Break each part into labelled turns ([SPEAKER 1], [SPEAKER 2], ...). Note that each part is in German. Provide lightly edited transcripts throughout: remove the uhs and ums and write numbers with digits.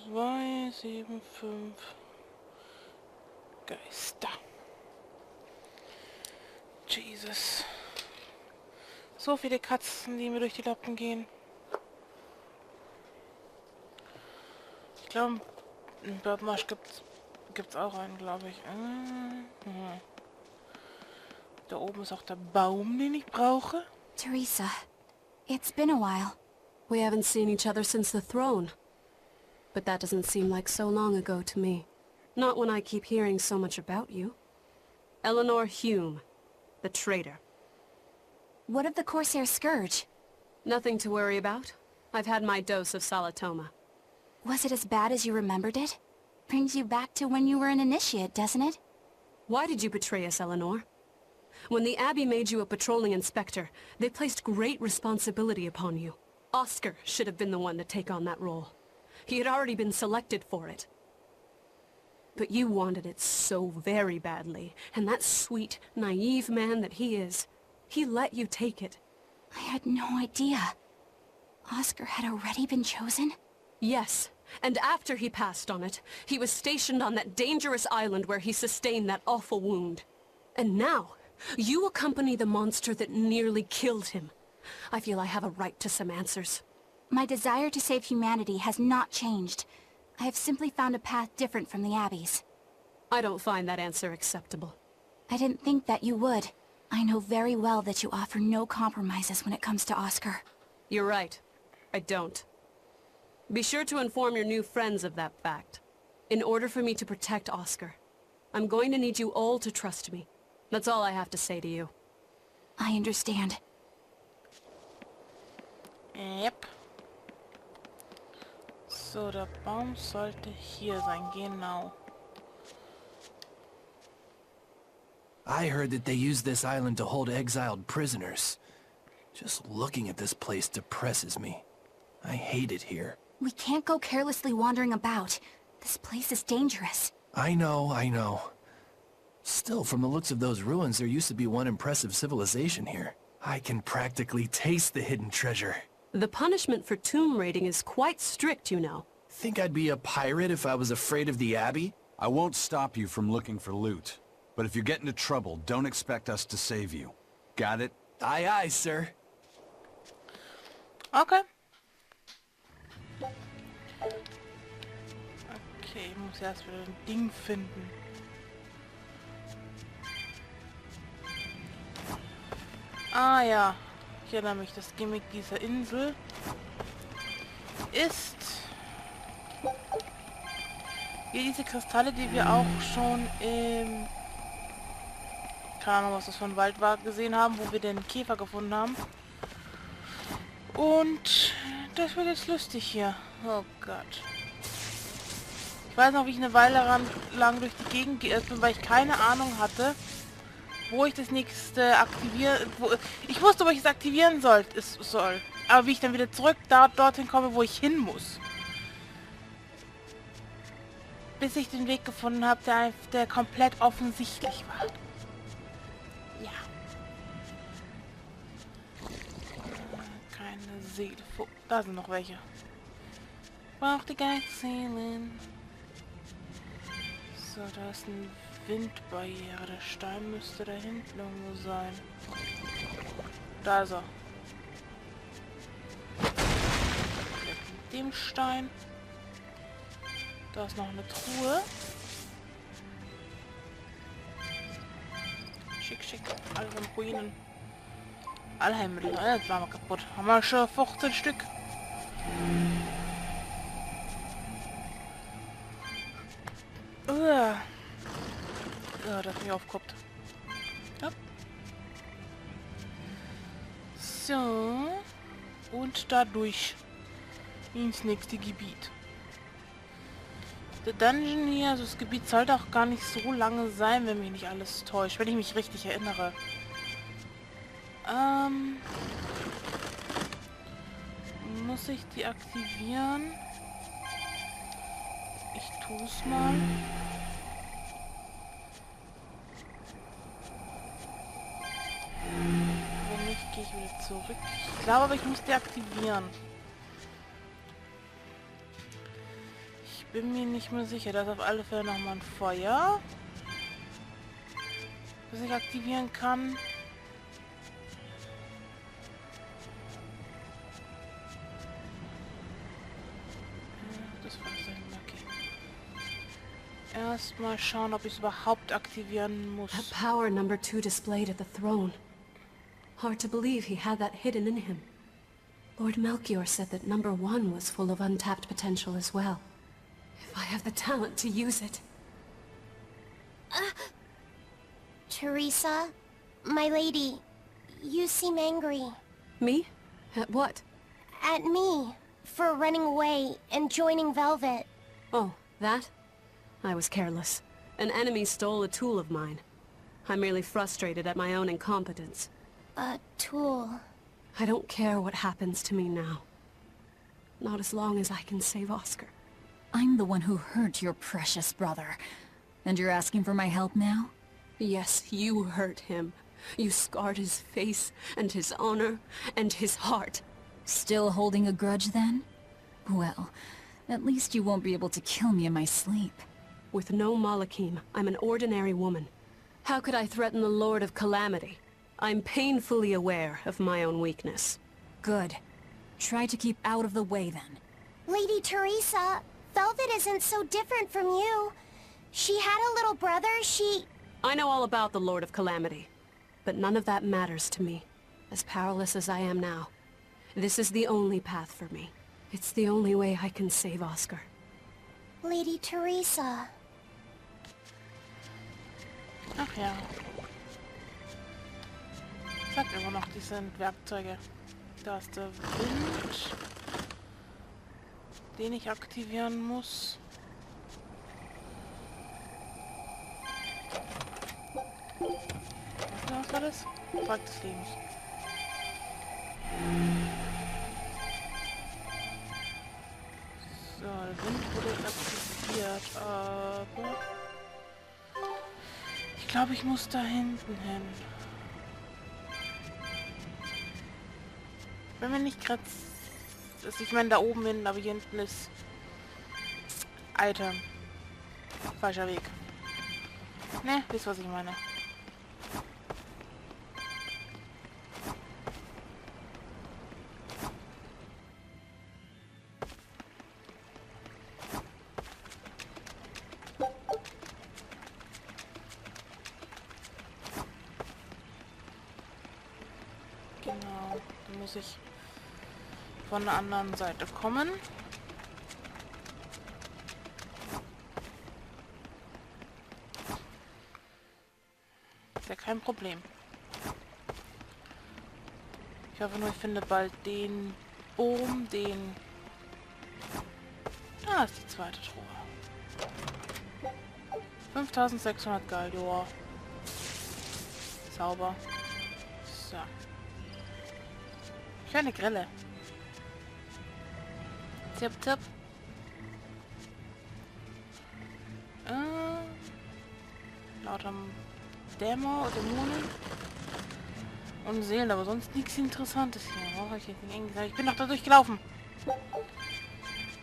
[SPEAKER 1] 275 Geister. Jesus. So viele Katzen, die mir durch die Lappen gehen. Ich glaube, in Bairdmarsch gibt's auch einen, glaube ich. Da oben ist auch der Baum, den ich brauche.
[SPEAKER 2] Theresa, it's been a while.
[SPEAKER 3] We haven't seen each other since the throne. But that doesn't seem like so long ago to me. Not when I keep hearing so much about you. Eleanor Hume, the traitor.
[SPEAKER 2] What of the Corsair Scourge?
[SPEAKER 3] Nothing to worry about. I've had my dose of Salatoma.
[SPEAKER 2] Was it as bad as you remembered it? Brings you back to when you were an initiate, doesn't it?
[SPEAKER 3] Why did you betray us, Eleanor? When the Abbey made you a patrolling inspector, they placed great responsibility upon you. Oscar should have been the one to take on that role. He had already been selected for it. But you wanted it so very badly, and that sweet, naive man that he is, he let you take it.
[SPEAKER 2] I had no idea. Oscar had already been chosen?
[SPEAKER 3] Yes, and after he passed on it, he was stationed on that dangerous island where he sustained that awful wound. And now, you accompany the monster that nearly killed him. I feel I have a right to some answers.
[SPEAKER 2] My desire to save humanity has not changed. I have simply found a path different from the Abbey's.
[SPEAKER 3] I don't find that answer acceptable.
[SPEAKER 2] I didn't think that you would. I know very well that you offer no compromises when it comes to Oscar.
[SPEAKER 3] You're right. I don't. Be sure to inform your new friends of that fact. In order for me to protect Oscar, I'm going to need you all to trust me. That's all I have to say to you.
[SPEAKER 2] I understand.
[SPEAKER 1] Yep. So, der Baum sollte hier sein, genau.
[SPEAKER 4] I heard that they use this island to hold exiled prisoners. Just looking at this place depresses me. I hate it here.
[SPEAKER 2] We can't go carelessly wandering about. This place is dangerous.
[SPEAKER 4] I know. Still, from the looks of those ruins, there used to be one impressive civilization here. I can practically taste the hidden treasure.
[SPEAKER 3] The punishment for tomb raiding is quite strict, you know.
[SPEAKER 4] Think I'd be a pirate if I was afraid of the Abbey?
[SPEAKER 5] I won't stop you from looking for loot. But if you get into trouble, don't expect us to save you. Got it?
[SPEAKER 4] Aye, aye, sir.
[SPEAKER 1] Okay. Okay, ich muss erst wieder ein Ding finden. Ah ja, ich erinnere mich, das Gimmick dieser Insel ist hier diese Kristalle, die wir auch schon im, keine Ahnung, was das für ein Wald war, gesehen haben, wo wir den Käfer gefunden haben. Und das wird jetzt lustig hier. Oh Gott. Ich weiß noch, wie ich eine Weile lang durch die Gegend geirrt bin, weil ich keine Ahnung hatte, wo ich das nächste aktivieren... Ich wusste, wo ich es aktivieren soll. Aber wie ich dann wieder zurück dorthin komme, wo ich hin muss. Bis ich den Weg gefunden habe, der komplett offensichtlich war. Ja. Keine Seele. Da sind noch welche. Braucht die Geizseelen. So, da ist eine Windbarriere. Der Stein müsste da hinten irgendwo sein. Da ist er. Mit dem Stein. Da ist noch eine Truhe. Schick. Alle von Ruinen. Allheimmittel. Jetzt waren wir kaputt. Haben wir schon 15 Stück. Ja, dass mich aufguckt. Ja. So. Und dadurch ins nächste Gebiet. Der Dungeon hier, also das Gebiet sollte auch gar nicht so lange sein, wenn mich nicht alles täuscht, wenn ich mich richtig erinnere. Muss ich die aktivieren? Ich tue es mal. Wenn nicht, gehe ich wieder zurück. Ich glaube aber, ich muss die aktivieren. Ich bin mir nicht mehr sicher. Da ist auf alle Fälle nochmal ein Feuer, das ich aktivieren kann. Das war es dahin, okay. Erstmal schauen, ob ich es überhaupt aktivieren muss.
[SPEAKER 3] That power number 2 displayed at the throne. Hard to believe he had that hidden in him. Lord Melchior said that number 1 was full of untapped potential as well. If I have the talent to use it.
[SPEAKER 6] Theresa, my lady, you seem angry.
[SPEAKER 3] Me? At what?
[SPEAKER 6] At me, for running away and joining Velvet.
[SPEAKER 3] Oh, that? I was careless. An enemy stole a tool of mine. I'm merely frustrated at my own incompetence.
[SPEAKER 6] A tool.
[SPEAKER 3] I don't care what happens to me now. Not as long as I can save Oscar.
[SPEAKER 2] I'm the one who hurt your precious brother. And you're asking for my help now?
[SPEAKER 3] Yes, you hurt him. You scarred his face, and his honor, and his heart.
[SPEAKER 2] Still holding a grudge then? Well, at least you won't be able to kill me in my sleep.
[SPEAKER 3] With no Malakim, I'm an ordinary woman. How could I threaten the Lord of Calamity? I'm painfully aware of my own weakness.
[SPEAKER 2] Good. Try to keep out of the way then.
[SPEAKER 6] Lady Theresa, Velvet isn't so different from you. She had a little brother,
[SPEAKER 3] I know all about the Lord of Calamity, but none of that matters to me. As powerless as I am now, this is the only path for me. It's the only way I can save Oscar.
[SPEAKER 6] Lady Theresa.
[SPEAKER 1] Ach ja. Ich sag immer noch, die sind Werkzeuge. Da ist der Wind, den ich aktivieren muss. Was war das? Frag des Lebens. So, der Wind wurde aktiviert, aber ich glaube, ich muss da hinten hin. Wenn wir nicht gerade... Ich meine da oben hin, aber hier hinten ist... Item. Falscher Weg. Ne, wisst was ich meine. Genau, dann muss ich von der anderen Seite kommen. Ist ja kein Problem. Ich hoffe nur, ich finde bald den Boom, den... Da ist die zweite Truhe. 5600 Gallior. Sauber. So. Kleine Grille. Tipp, tipp. Lauter Dämmer oder Dämonen. Und Seelen, aber sonst nichts Interessantes hier. Brauche ich jetzt nicht eng gesagt. Ich bin doch da durchgelaufen.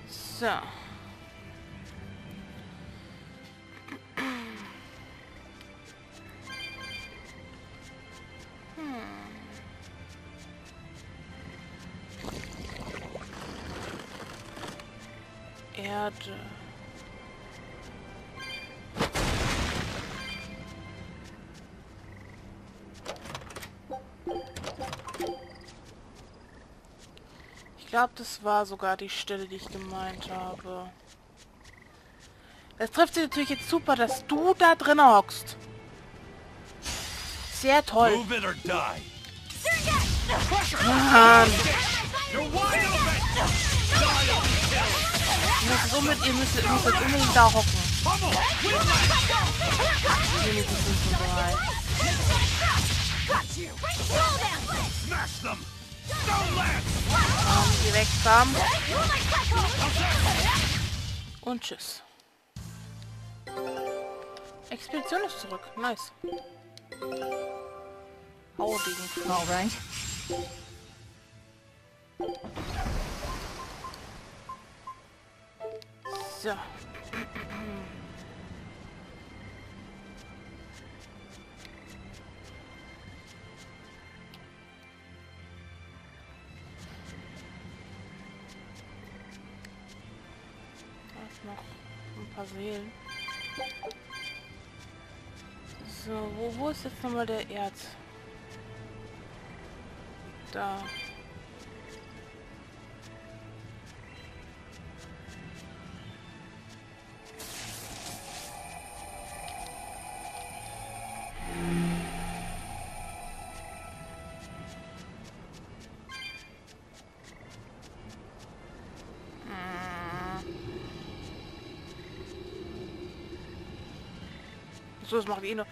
[SPEAKER 1] So. Erde. Ich glaube, das war sogar die Stelle, die ich gemeint habe. Es trifft sich natürlich jetzt super, dass du da drin hockst. Sehr toll. Mann. Ihr müsst jetzt unbedingt da hocken. Wenigstens sind sie bereit. Geh weg, Sam. Und tschüss. Expedition ist zurück. Nice. Hau gegen.
[SPEAKER 2] All right.
[SPEAKER 1] So. Noch ein paar Seelen. So, wo ist jetzt nochmal der Erz? Da. So, das macht eh nur...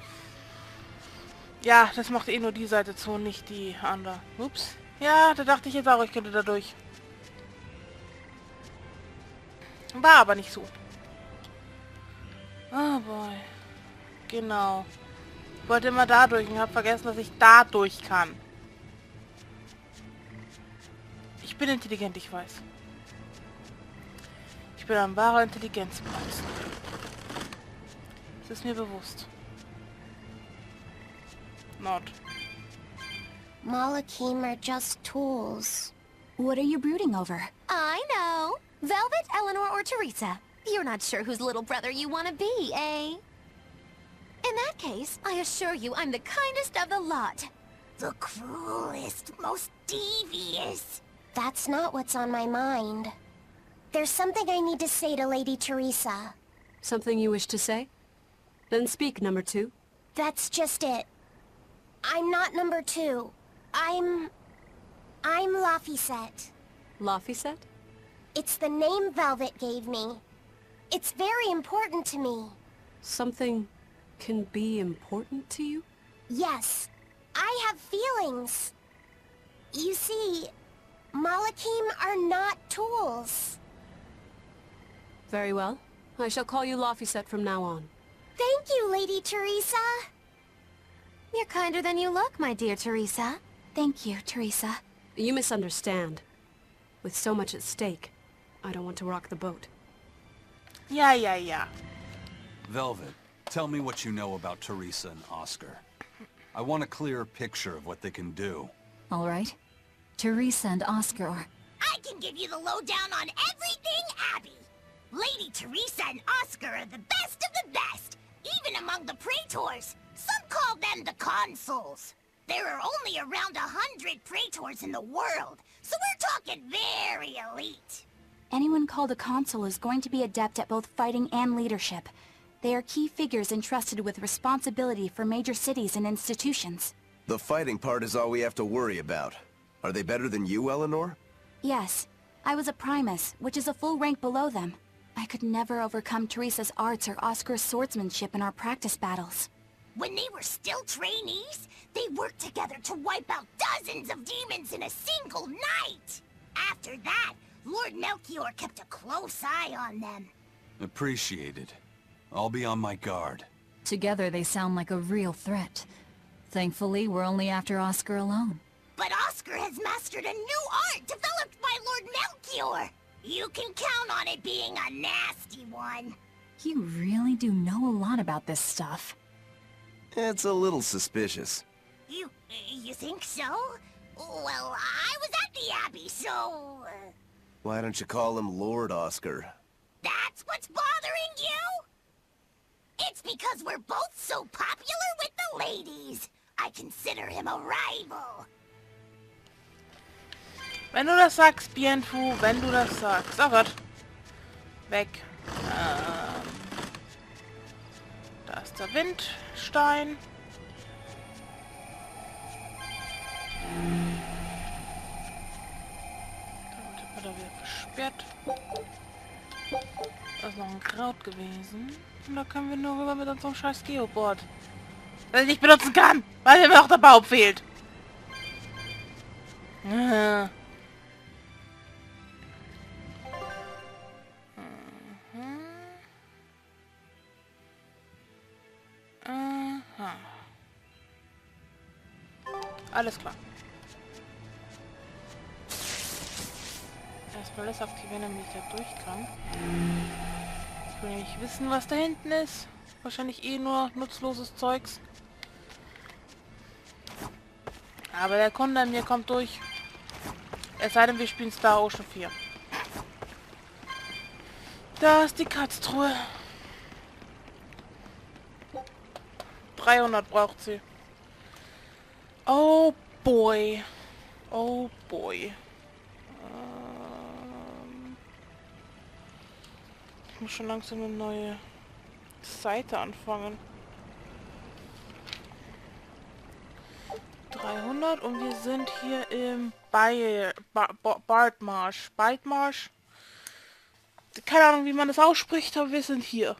[SPEAKER 1] Ja, das macht eh nur die Seite zu, nicht die andere. Ups. Ja, da dachte ich jetzt auch, ich könnte da durch. War aber nicht so. Oh boy. Genau. Ich wollte immer da durch und habe vergessen, dass ich da durch kann. Ich bin intelligent, ich weiß. Ich bin ein wahrer Intelligenzpreis. Das ist mir bewusst. Not.
[SPEAKER 6] Malachim are just tools.
[SPEAKER 2] What are you brooding over?
[SPEAKER 7] I know. Velvet, Eleanor, or Theresa. You're not sure whose little brother you want to be, eh? In that case, I assure you I'm the kindest of the lot.
[SPEAKER 6] The cruelest, most devious. That's not what's on my mind. There's something I need to say to Lady Theresa.
[SPEAKER 3] Something you wish to say? Then speak, number 2.
[SPEAKER 6] That's just it. I'm not number 2. I'm Laphicet.
[SPEAKER 3] Laphicet?
[SPEAKER 6] It's the name Velvet gave me. It's very important to me.
[SPEAKER 3] Something can be important to you?
[SPEAKER 6] Yes, I have feelings. You see, Malachim are not tools.
[SPEAKER 3] Very well. I shall call you Laphicet from now on.
[SPEAKER 6] Thank you, Lady Theresa.
[SPEAKER 7] You're kinder than you look, my dear Theresa.
[SPEAKER 2] Thank you, Theresa.
[SPEAKER 3] You misunderstand. With so much at stake, I don't want to rock the boat.
[SPEAKER 1] Ja.
[SPEAKER 5] Velvet, tell me what you know about Theresa and Oscar. I want a clearer picture of what they can do.
[SPEAKER 8] All right. Theresa and Oscar are...
[SPEAKER 6] I can give you the lowdown on everything Abby. Lady Theresa and Oscar are the best of the best, even among the praetors. Some call them the consuls. There are only around 100 praetors in the world, so we're talking very elite.
[SPEAKER 2] Anyone called a consul is going to be adept at both fighting and leadership. They are key figures entrusted with responsibility for major cities and institutions.
[SPEAKER 9] The fighting part is all we have to worry about. Are they better than you, Eleanor?
[SPEAKER 2] Yes. I was a primus, which is a full rank below them. I could never overcome Theresa's arts or Oscar's swordsmanship in our practice battles.
[SPEAKER 6] When they were still trainees, they worked together to wipe out dozens of demons in a single night. After that, Lord Melchior kept a close eye on them.
[SPEAKER 5] Appreciated. I'll be on my guard.
[SPEAKER 8] Together they sound like a real threat. Thankfully, we're only after Oscar alone.
[SPEAKER 6] But Oscar has mastered a new art developed by Lord Melchior. You can count on it being a nasty one.
[SPEAKER 8] You really do know a lot about this stuff.
[SPEAKER 9] It's a little suspicious.
[SPEAKER 6] You think so? Well, I was at the Abbey, so...
[SPEAKER 9] Why don't you call him Lord Oscar?
[SPEAKER 6] That's what's bothering you? It's because we're both so popular with the ladies. I consider him a rival.
[SPEAKER 1] Wenn du das sagst, Bienfu, wenn du das sagst. Oh Gott. Weg. Da ist der Windstein. Damit wird er wieder versperrt. Da ist noch ein Kraut gewesen. Und da können wir nur rüber mit unserem scheiß Geoboard. Das ich nicht benutzen kann, weil mir noch der Baum fehlt. Alles klar. Erstmal das aktivieren, damit ich da durch kann. Ich will nicht wissen, was da hinten ist. Wahrscheinlich eh nur nutzloses Zeugs. Aber der Kunde an mir kommt durch. Es sei denn, wir spielen Star Ocean 4. Da ist die Katztruhe. 300 braucht sie. Oh boy. Oh boy. Ich muss schon langsam eine neue Seite anfangen. 300 und wir sind hier im Bairdmarsch. Bairdmarsch. Keine Ahnung, wie man das ausspricht, aber wir sind hier.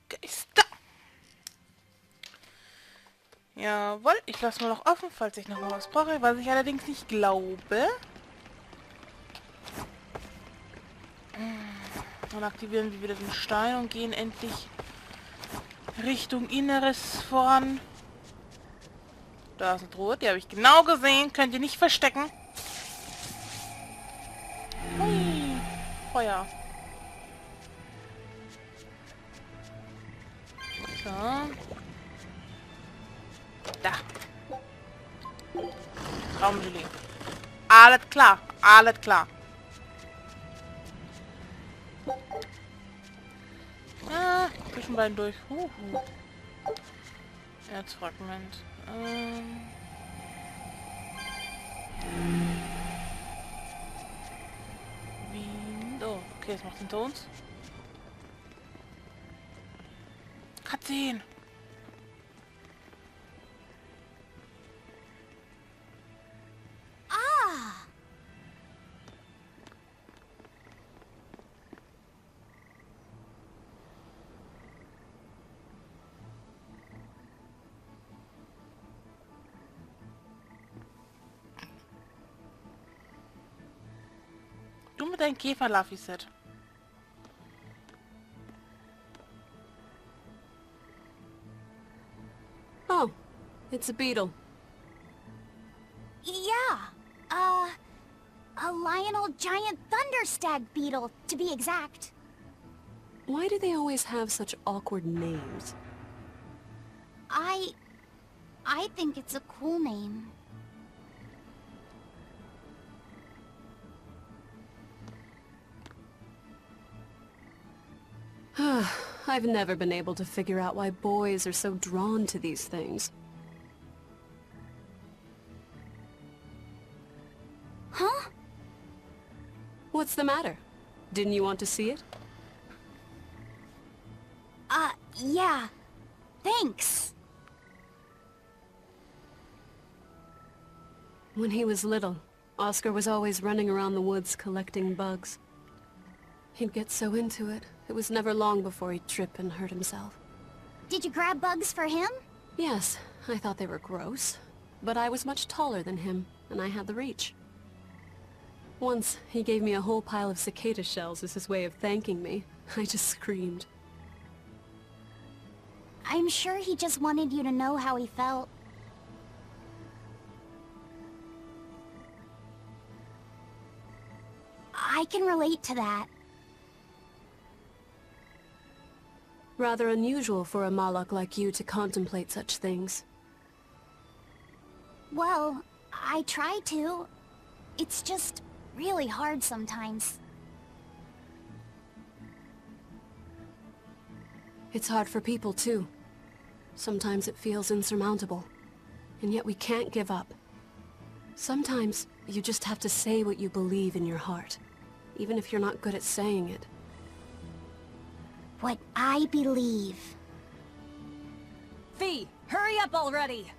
[SPEAKER 1] Geister. Jawohl, ich lasse mal noch offen, falls ich noch mal was brauche, was ich allerdings nicht glaube. Dann aktivieren wir wieder den Stein und gehen endlich Richtung Inneres voran. Da ist eine Truhe, die habe ich genau gesehen. Könnt ihr nicht verstecken. Hui, Feuer. So. Da. Raumgelee. Alles klar, alles klar. Ah, zwischen beiden durch. Erzfragment. Wie? Oh, okay, es macht hinter uns. Cutscene. Du mit deinem Käfer-Laffy-Set.
[SPEAKER 3] Oh, it's a beetle.
[SPEAKER 2] Yeah. A Lionel giant thunderstag beetle, to be exact.
[SPEAKER 3] Why do they always have such awkward names?
[SPEAKER 2] I think it's a cool name.
[SPEAKER 3] I've never been able to figure out why boys are so drawn to these things.
[SPEAKER 2] Huh?
[SPEAKER 3] What's the matter? Didn't you want to see it?
[SPEAKER 2] Yeah. Thanks.
[SPEAKER 3] When he was little, Oscar was always running around the woods collecting bugs. He'd get so into it, it was never long before he'd trip and hurt himself.
[SPEAKER 2] Did you grab bugs for him?
[SPEAKER 3] Yes, I thought they were gross, but I was much taller than him, and I had the reach. Once, he gave me a whole pile of cicada shells as his way of thanking me. I just screamed.
[SPEAKER 2] I'm sure he just wanted you to know how he felt. I can relate to that.
[SPEAKER 3] Rather unusual for a Malak like you to contemplate such things.
[SPEAKER 2] Well, I try to. It's just really hard sometimes.
[SPEAKER 3] It's hard for people, too. Sometimes it feels insurmountable. And yet we can't give up. Sometimes you just have to say what you believe in your heart, even if you're not good at saying it.
[SPEAKER 2] What I believe.
[SPEAKER 8] Fee, hurry up already!